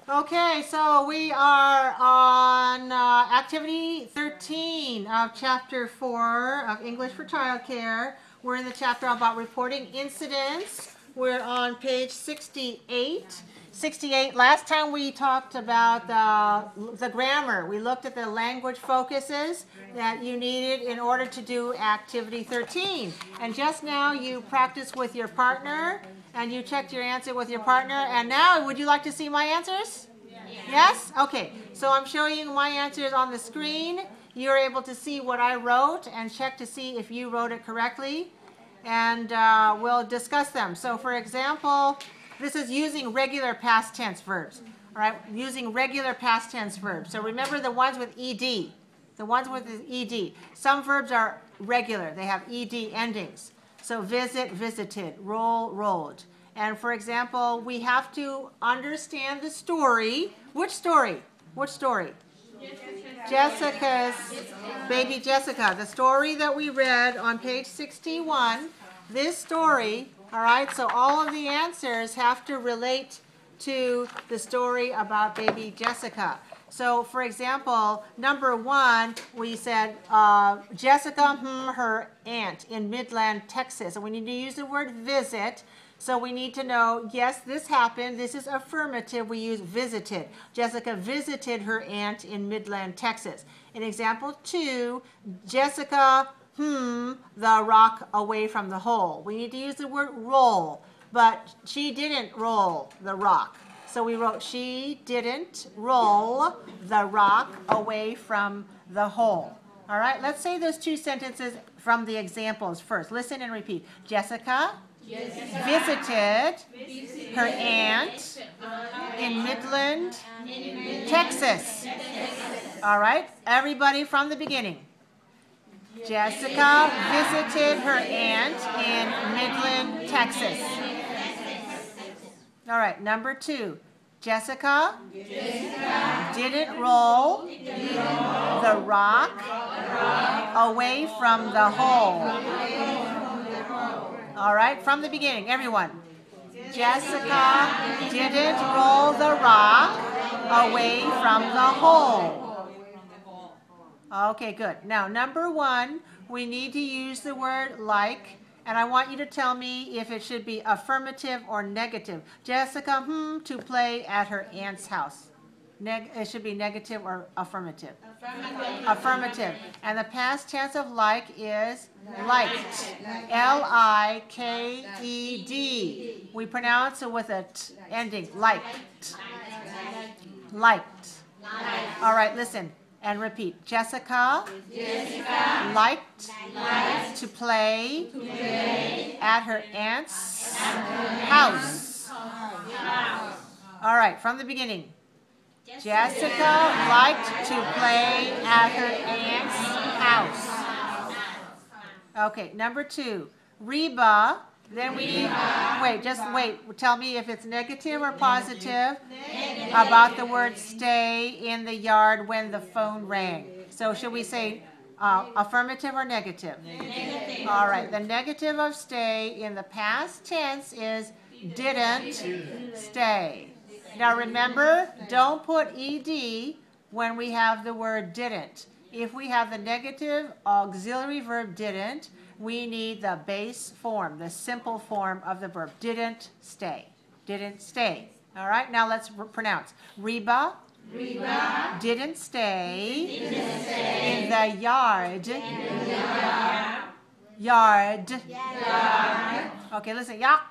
Okay, so we are on activity 13 of chapter 4 of English for Childcare. We're in the chapter about reporting incidents. We're on page 68. 68. Last time we talked about the grammar. We looked at the language focuses that you needed in order to do activity 13. And just now you practiced with your partner and you checked your answer with your partner. And now, would you like to see my answers? Yes? Okay. So I'm showing you my answers on the screen. You're able to see what I wrote and check to see if you wrote it correctly. And we'll discuss them. So for example, this is using regular past tense verbs. All right? Using regular past tense verbs. So remember the ones with ed. The ones with ed. Some verbs are regular. They have ed endings. So visit, visited, roll, rolled. And for example, we have to understand the story. Which story? Which story? Jessica's, Baby Jessica. The story that we read on page 61. This story, all right, so all of the answers have to relate to the story about Baby Jessica. So, for example, number 1, we said Jessica, her aunt in Midland, Texas. And we need to use the word visit. So we need to know, yes, this happened. This is affirmative. We use visited. Jessica visited her aunt in Midland, Texas. In example 2, Jessica, the rock away from the hole. We need to use the word roll, but she didn't roll the rock. So we wrote, she didn't roll the rock away from the hole. All right, let's say those two sentences from the examples first. Listen and repeat. Jessica visited her aunt in Midland, Texas. All right, everybody from the beginning. Jessica visited her aunt in Midland, Texas. All right, number 2. Jessica didn't roll the rock away from the hole. All right, from the beginning, everyone. Jessica didn't roll the rock away from the hole. Okay, good. Now, number 1, we need to use the word like, and I want you to tell me if it should be affirmative or negative. Jessica, to play at her aunt's house. It should be negative or affirmative? Affirmative. Affirmative. And the past tense of like is liked. L-I-K-E-D. We pronounce it with a t ending. Liked. Liked. All right, listen and repeat. Jessica liked to play at her aunt's house. All right, from the beginning. Jessica liked to play at her aunt's house. Okay, number 2. Reba, then we need, wait, tell me if it's negative or positive about the word stay in the yard when the phone rang. So should we say affirmative or negative? Negative. All right, the negative of stay in the past tense is didn't stay. Now remember, don't put ed when we have the word didn't. If we have the negative auxiliary verb didn't, we need the base form, the simple form of the verb. Didn't stay. Didn't stay. All right, now let's pronounce. Reba didn't stay in the yard. Yard. Okay, listen. Yard.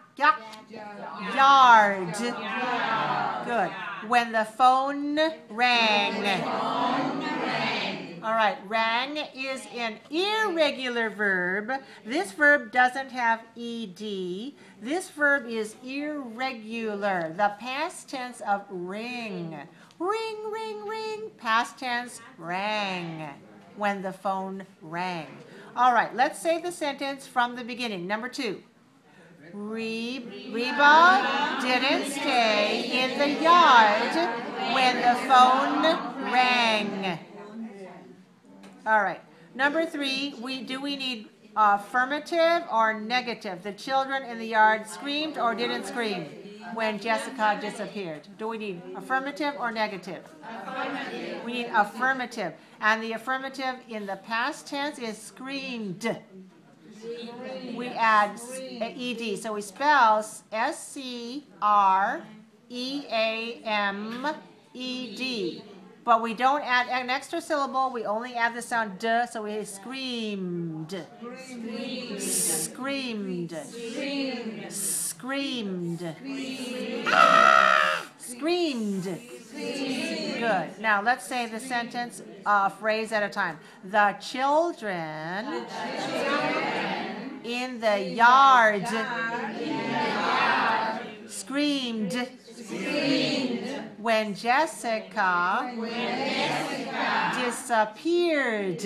Good. When the phone rang. All right, rang is an irregular verb. This verb doesn't have ed. This verb is irregular. The past tense of ring. Ring, ring, ring. Past tense, rang. When the phone rang. All right, let's say the sentence from the beginning. Number 2. Reba didn't stay in the yard when the phone rang. All right. Number 3, do we need affirmative or negative? The children in the yard screamed or didn't scream? when Jessica disappeared. Do we need affirmative or negative? Affirmative. We need affirmative. And the affirmative in the past tense is screamed. We add ed. So we spell S-C-R-E-A-M-E-D. But we don't add an extra syllable. We only add the sound d. So we screamed. Screamed. Screamed. Screamed. Good. Now let's say the sentence, phrase at a time. The children in the yard screamed when Jessica disappeared.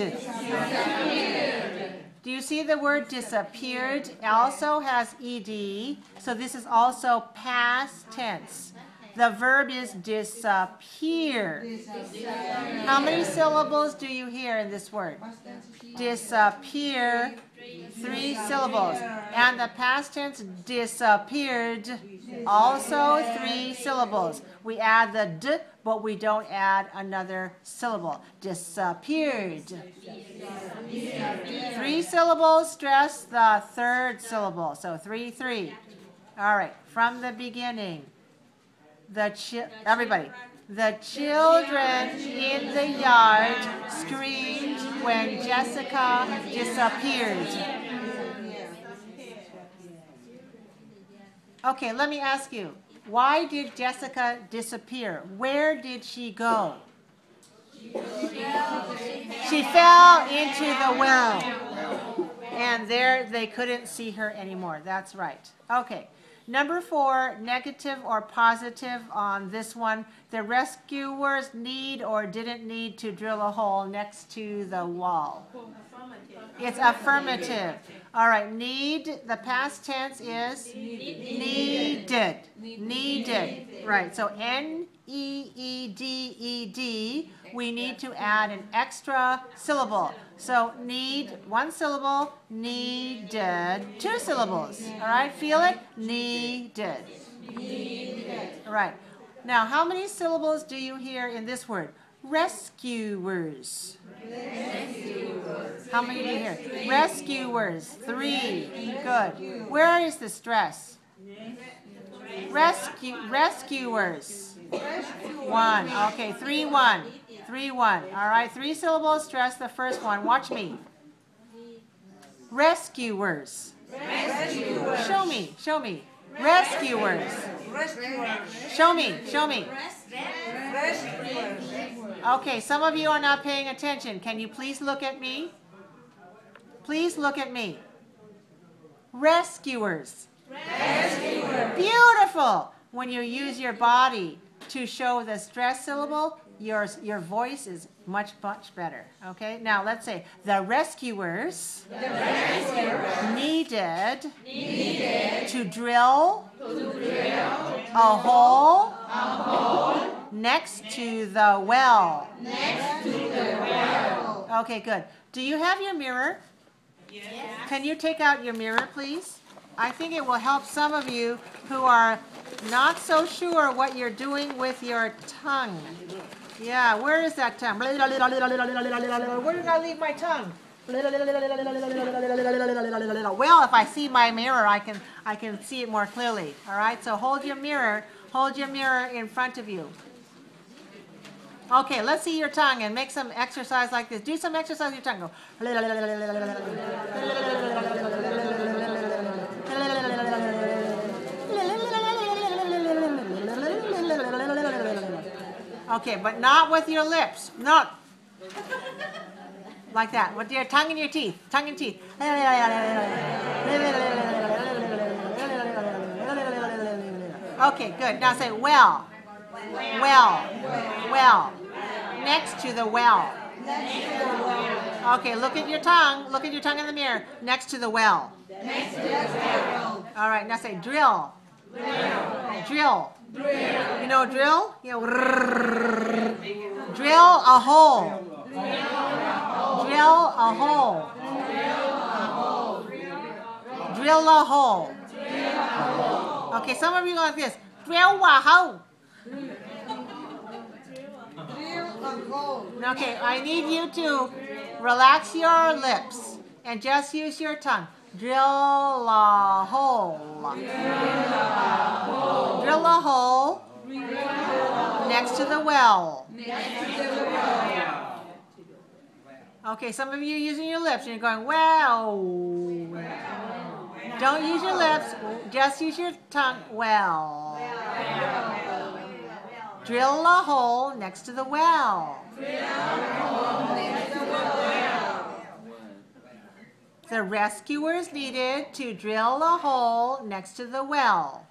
Do you see the word disappeared also has ed? So this is also past tense. The verb is disappear. How many syllables do you hear in this word? Disappear, 3 syllables. And the past tense disappeared, also 3 syllables. We add the d, but we don't add another syllable. Disappeared. 3 syllables, stress the 3rd syllable. So 3, 3. All right, from the beginning. Everybody. The children in the yard screamed when Jessica disappeared. Okay, let me ask you. Why did Jessica disappear? Where did she go? She fell into the well. And there they couldn't see her anymore. That's right. Okay. Number 4, negative or positive on this one. The rescuers need or didn't need to drill a hole next to the wall. It's affirmative. All right, need, the past tense is needed. Needed. Right, so N-E-E-D-E-D, we need to add an extra syllable. So need, 1 syllable, needed, 2 syllables. All right, feel it? Needed. Needed. All right. Now, how many syllables do you hear in this word? Rescuers. Rescuers. How many do you hear? Rescuers. 3. Good. Where is the stress? Rescuers. 1. Okay, 3, 1. 3, 1. All right, 3 syllables, stress the first one. Watch me. Rescuers. Rescuers. Show me, show me. Rescuers. Show me, show me. Okay, some of you are not paying attention. Can you please look at me? Please look at me. Rescuers. Rescuers. Beautiful. When you use your body to show the stress syllable, your voice is much better. Okay, now let's say the rescuers, needed to drill a hole next to the well. Okay, good. Do you have your mirror? Yes. Can you take out your mirror, please? I think it will help some of you who are not so sure what you're doing with your tongue. Yeah, where is that tongue? Where did I leave my tongue? Well, if I see my mirror, I can see it more clearly. All right, so hold your mirror in front of you. Okay, let's see your tongue and make some exercise like this. Do some exercise with your tongue. Go. Okay, but not with your lips. Not like that. With your tongue and your teeth. Tongue and teeth. Okay, good. Now say well. Well. Well. Next to the well. Okay, look at your tongue. Look at your tongue in the mirror. Next to the well. All right, now say drill. Drill. You know drill? You know, drill a hole. Drill a hole. Drill a hole. Okay, some of you go like this. drill a hole. Okay, I need you to relax your lips and just use your tongue. Drill a hole. Drill a hole next to the well. Okay, some of you are using your lips and you're going, well. Don't use your lips, just use your tongue. Well. Drill a hole next to the well. The rescuers needed to drill a hole next to the well.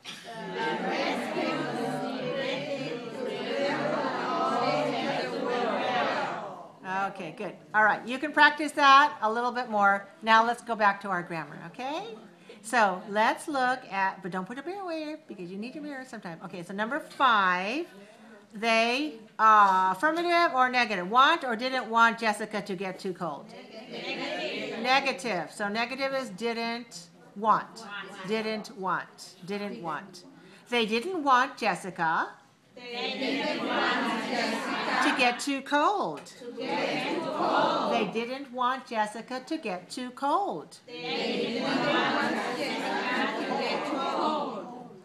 Okay, good. All right, you can practice that a little bit more. Now let's go back to our grammar, okay? So let's look at, but don't put a mirror away because you need your mirror sometime. Okay, so number 5, they, affirmative or negative, want or didn't want Jessica to get too cold? Negative. So negative is didn't want. Didn't want. Didn't want. They didn't want Jessica to get too cold. They didn't want Jessica to get too cold.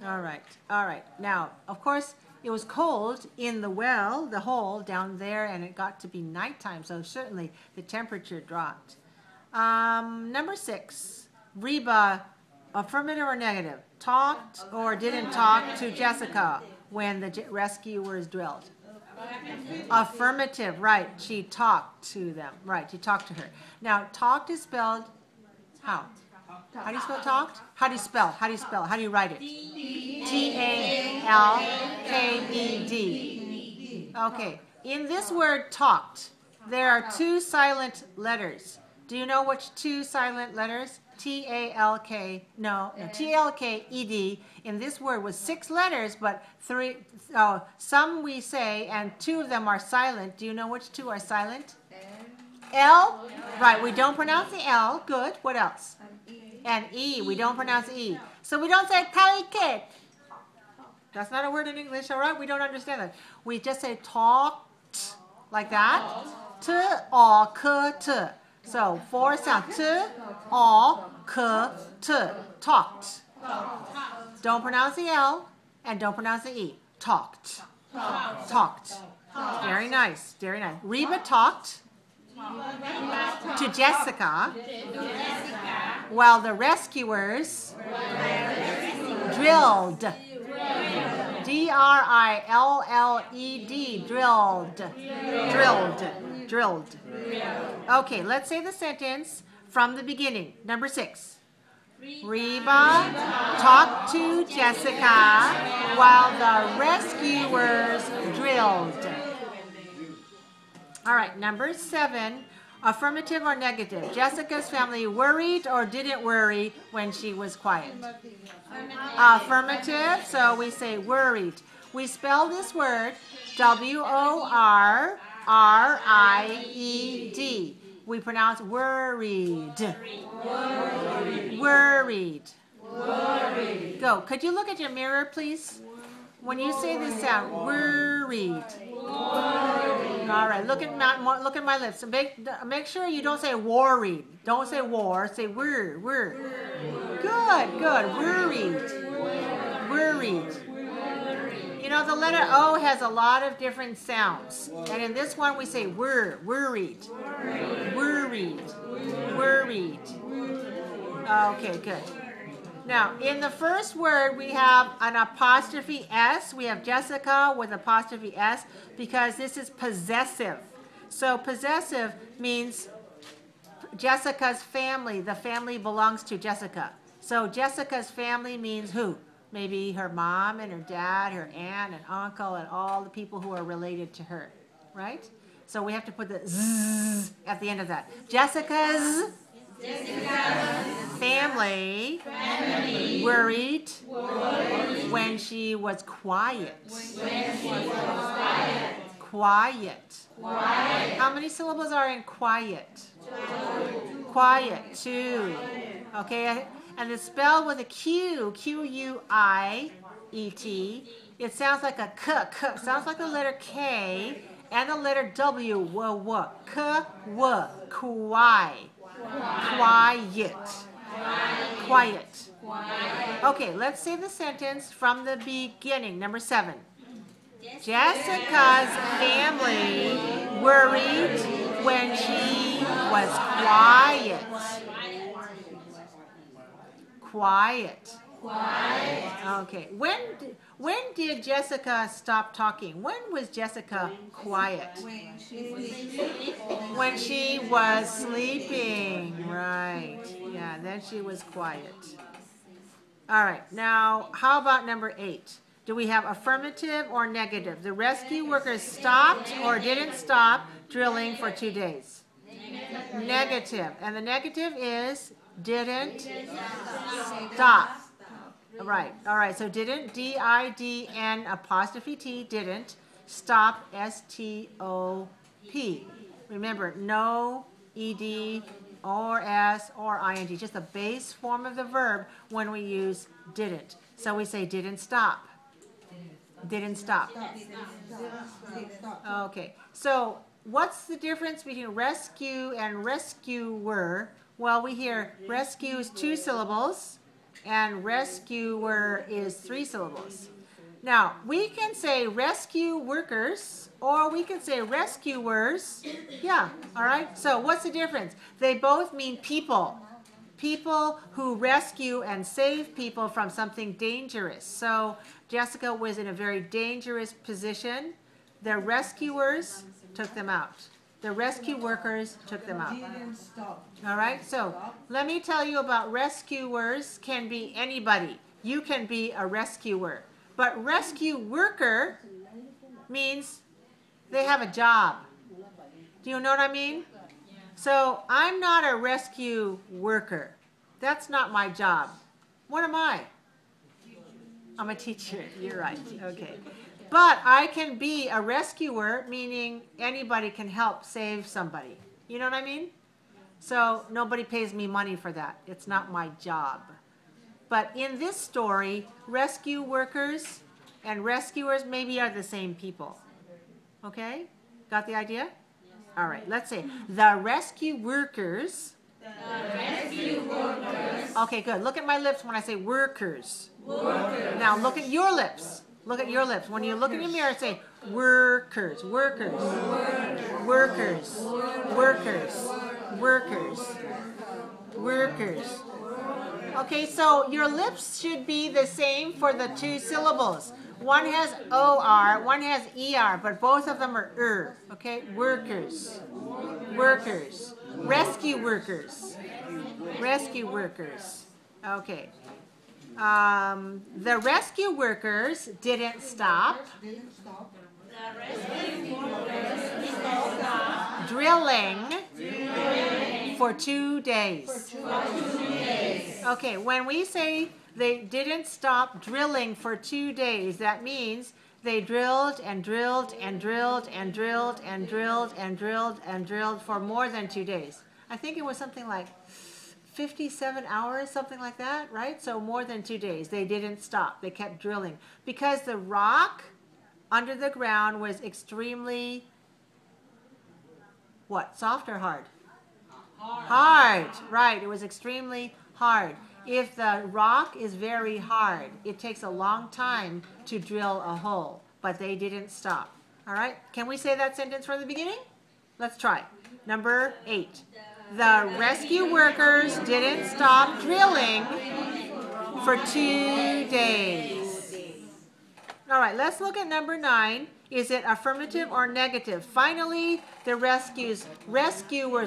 All right. All right. Now, of course, it was cold in the well, the hole down there, and it got to be nighttime, so certainly the temperature dropped. Number 6, Reba, affirmative or negative, talked or didn't talk to Jessica when the rescuers drilled? Affirmative, right. She talked to them. Right, she talked to her. Now, talked is spelled how? How do you spell talked? How do you spell? How do you spell? How do you write it? T-A-L-K-E-D. Okay, in this word talked, there are 2 silent letters. Do you know which 2 silent letters? T-A-L-K, no, T-L-K-E-D. In this word was 6 letters, but 3, some we say, and 2 of them are silent. Do you know which 2 are silent? L, right, we don't pronounce the L, good. What else? And E, we don't pronounce E. So we don't say kite. That's not a word in English, all right? We don't understand that. We just say talked, like that. T, O, K, T. So 4 sounds. T, O, K, T. Talked. Don't pronounce the L and don't pronounce the E. Talked. Talked. Very nice. Very nice. Reba talked to Jessica while the rescuers drilled. D-R-I-L-L-E-D. Drilled. Drilled. Drilled. Okay, let's say the sentence from the beginning. Number 6. Reba talked to Jessica while the rescuers drilled. All right, number 7, affirmative or negative. Jessica's family worried or didn't worry when she was quiet? Affirmative, so we say worried. We spell this word W-O-R-R-I-E-D. We pronounce worried. Worried. Worried. Go. Could you look at your mirror, please? When you say this sound, worried. All right, look at my lips. Make sure you don't say worried. Don't say war. Say wor. Good. Worried. Worried. You know, the letter O has a lot of different sounds. And in this one, we say worried. Worried. Worried. Okay, good. Now, in the first word, we have an apostrophe S. We have Jessica with apostrophe S because this is possessive. So possessive means Jessica's family. The family belongs to Jessica. So Jessica's family means who? Maybe her mom and her dad, her aunt and uncle, and all the people who are related to her, right? So we have to put the Z at the end of that. Jessica's family worried when she was quiet. Quiet. How many syllables are in quiet? Quiet. 2. Okay, and it's spelled with a Q, Q-U-I, W-E-T. It sounds like a k, k. Sounds like the letter K and the letter W, w, k, w, quiet. Quiet. Okay, let's say the sentence from the beginning. Number 7. Jessica's family worried when she was quiet. Quiet. Okay. When did Jessica stop talking? When was Jessica quiet? When she was sleeping. Right. Yeah, then she was quiet. All right. Now, how about number 8? Do we have affirmative or negative? The rescue workers stopped or didn't stop drilling for 2 days. Negative. And the negative is didn't stop. Right. All right. So didn't, D-I-D-N apostrophe T, didn't. Stop, S-T-O-P. Remember, no E-D or S or I-N-G. Just the base form of the verb when we use didn't. So we say didn't stop. Didn't stop. Okay. So what's the difference between rescue and rescuer? Well, we hear rescue is 2 syllables and rescuer is 3 syllables. Now, we can say rescue workers or we can say rescuers. Yeah, all right? So what's the difference? They both mean people. People who rescue and save people from something dangerous. So Jessica was in a very dangerous position. The rescuers took them out. The rescue workers took them out. All right, so let me tell you about rescuers. Can be anybody. You can be a rescuer. But rescue worker means they have a job. Do you know what I mean? So I'm not a rescue worker. That's not my job. What am I? I'm a teacher. You're right. Okay. But I can be a rescuer, meaning anybody can help save somebody. You know what I mean? So nobody pays me money for that. It's not my job. But in this story, rescue workers and rescuers maybe are the same people. Okay? Got the idea? All right, let's say the rescue workers. Okay, good. Look at my lips when I say workers. Now look at your lips. Look at your lips. When you look in the mirror, say workers, workers, workers, workers, workers, workers. Okay, so your lips should be the same for the 2 syllables. One has O-R, one has E-R, but both of them are er. Okay, workers, workers, rescue workers, rescue workers. Okay. The rescue workers didn't stop drilling for 2 days. Okay, when we say they didn't stop drilling for 2 days, that means they drilled and drilled and drilled and drilled and drilled and drilled and drilled for more than 2 days. I think it was something like 57 hours, something like that, right? So more than 2 days. They didn't stop. They kept drilling. Because the rock under the ground was extremely, what, soft or hard? Hard, right. It was extremely hard. If the rock is very hard, it takes a long time to drill a hole, but they didn't stop. All right? Can we say that sentence from the beginning? Let's try. Number 8. The rescue workers didn't stop drilling for 2 days. All right, let's look at number 9. Is it affirmative or negative? Finally, the rescuers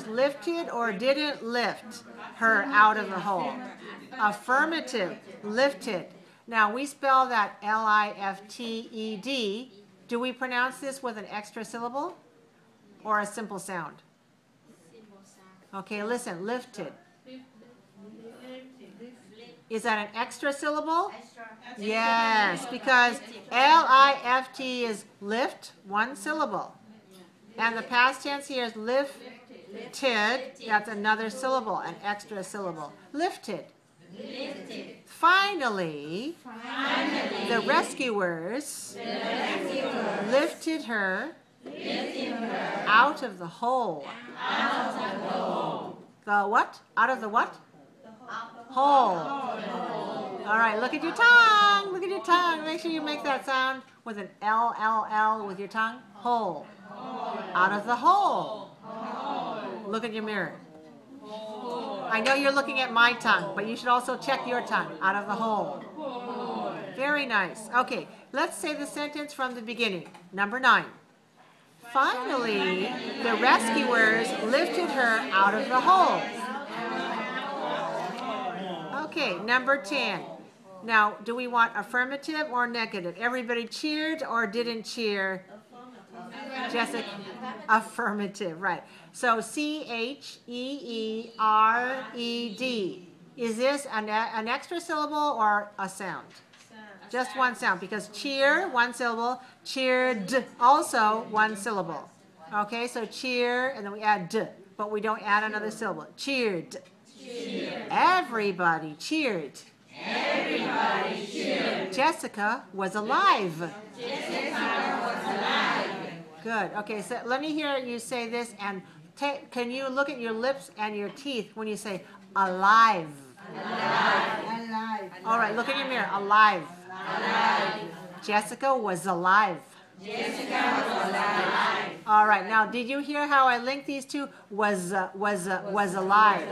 lifted or didn't lift her out of the hole. Affirmative, lifted. Now, we spell that L-I-F-T-E-D. Do we pronounce this with an extra syllable or a simple sound? Okay, listen, lifted. Is that an extra syllable? Yes, because L-I-F-T is lift, 1 syllable. And the past tense here is lifted. That's another syllable, an extra syllable. Lifted. Finally, the rescuers lifted her out of the hole. The what? Out of the what? Hole. All right, look at your tongue. Look at your tongue. Make sure you make that sound with an L, L, L with your tongue. Hole. Out of the hole. Look at your mirror. I know you're looking at my tongue, but you should also check your tongue. Out of the hole. Very nice. Okay, let's say the sentence from the beginning. Number 9. Finally, the rescuers lifted her out of the hole. Okay, number 10. Now, do we want affirmative or negative? Everybody cheered or didn't cheer? Jessica, affirmative, right. So C-H-E-E-R-E-D. Is this an extra syllable or a sound? Just one sound, because cheer, one syllable. Cheered, also one syllable. Okay, so cheer, and then we add d, but we don't add another syllable. Cheered. Everybody cheered. Everybody cheered. Jessica was alive. Good. Okay, so let me hear you say this, and can you look at your lips and your teeth when you say alive? Alive. All right, look in your mirror. Alive. Jessica was alive. All right, now did you hear how I linked these two? Was alive.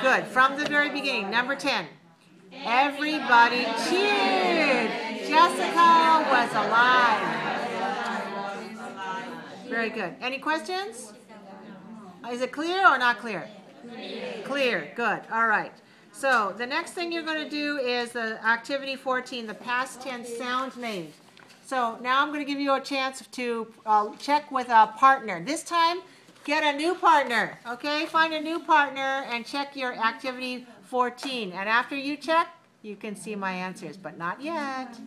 Good. From the very beginning. Number 10. Everybody cheered. Jessica was alive. Very good. Any questions? Is it clear or not clear? Clear. Good. All right. So the next thing you're going to do is the activity 14, the past tense sounds made. So now I'm going to give you a chance to check with a partner. This time, get a new partner. Okay? Find a new partner and check your activity 14. And after you check, you can see my answers, but not yet.